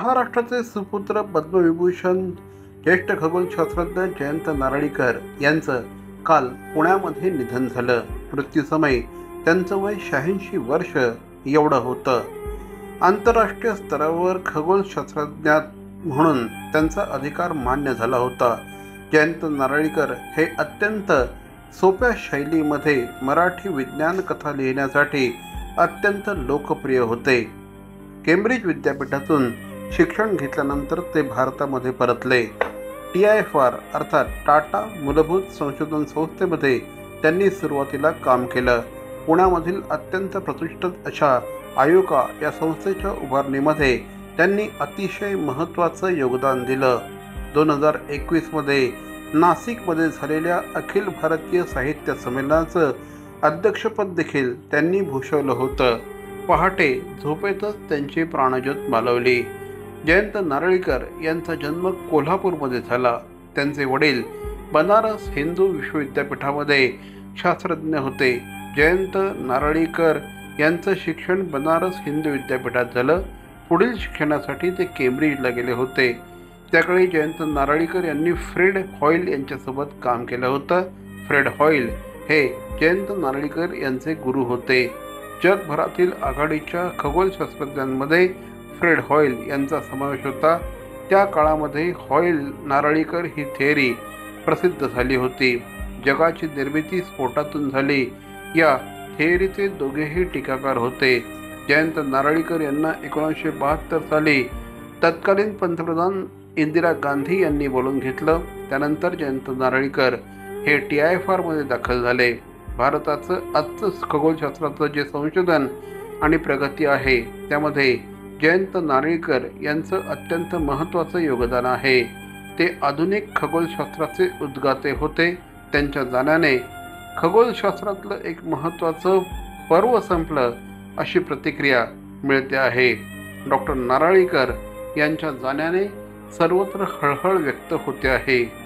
महाराष्ट्राचे सुपुत्र पद्मविभूषण ज्येष्ठ खगोलशास्त्रज्ञ जयंत नारळीकर यांचं काल पुण्यामध्ये निधन झालं. मृत्यूसमयी त्यांचं वय 86 वर्ष एवढं होतं. आंतरराष्ट्रीय स्तरावर खगोलशास्त्रज्ञ म्हणून त्यांचा अधिकार मान्य झाला होता. जयंत नारळीकर हे अत्यंत सोप्या शैलीमध्ये मराठी विज्ञान कथा लिहिण्यासाठी अत्यंत लोकप्रिय होते. केम्ब्रिज विद्यापीठातून शिक्षण घेतल्यानंतर ते भारतामध्ये परतले. TIFR अर्थात टाटा मूलभूत संशोधन संस्थेमध्ये त्यांनी सुरुवातीला काम केलं. पुण्यामधील अत्यंत प्रतिष्ठित अशा आयुका या संस्थेच्या उभारणीमध्ये त्यांनी अतिशय महत्त्वाचं योगदान दिलं. 2021 मध्ये नाशिकमध्ये झालेल्या अखिल भारतीय साहित्य संमेलनाचं अध्यक्षपद देखील त्यांनी भूषवलं होतं. पहाटे झोपेतच त्यांची प्राणज्योत मालवली. जयंत नारळीकर यांचा जन्म कोल्हापूरमध्ये झाला. त्यांचे वडील बनारस हिंदू विश्वविद्यापीठामध्ये शास्त्रज्ञ होते. जयंत नारळीकर यांचं शिक्षण बनारस हिंदू विद्यापीठात झालं. पुढील शिक्षणासाठी ते केम्ब्रिजला गेले होते. त्याकाळी जयंत नारळीकर यांनी फ्रेड हॉईल यांच्यासोबत काम केलं होतं. फ्रेड हॉईल हे जयंत नारळीकर यांचे गुरु होते. जगभरातील आघाडीच्या खगोलशास्त्रज्ञांमध्ये फ्रेड हॉईल यांचा समावेश होता. त्या काळामध्ये हॉईल नारळीकर ही थिअरी प्रसिद्ध झाली होती. जगाची निर्मिती स्फोटातून झाली या थिअरीचे दोघेही टीकाकार होते. जयंत नारळीकर यांना 1972 साली तत्कालीन पंतप्रधान इंदिरा गांधी यांनी बोलून घेतलं. त्यानंतर जयंत नारळीकर हे TIFR मध्ये दाखल झाले. भारताचं आजचं खगोलशास्त्राचं जे संशोधन आणि प्रगती आहे त्यामध्ये जयंत नारळीकर यांचं अत्यंत महत्त्वाचं योगदान आहे. ते आधुनिक खगोलशास्त्राचे उद्गाते होते. त्यांच्या जाण्याने खगोलशास्त्रातलं एक महत्त्वाचं पर्व संपलं अशी प्रतिक्रिया मिळते आहे. डॉक्टर नारळीकर यांच्या जाण्याने सर्वत्र हळहळ व्यक्त होते आहे.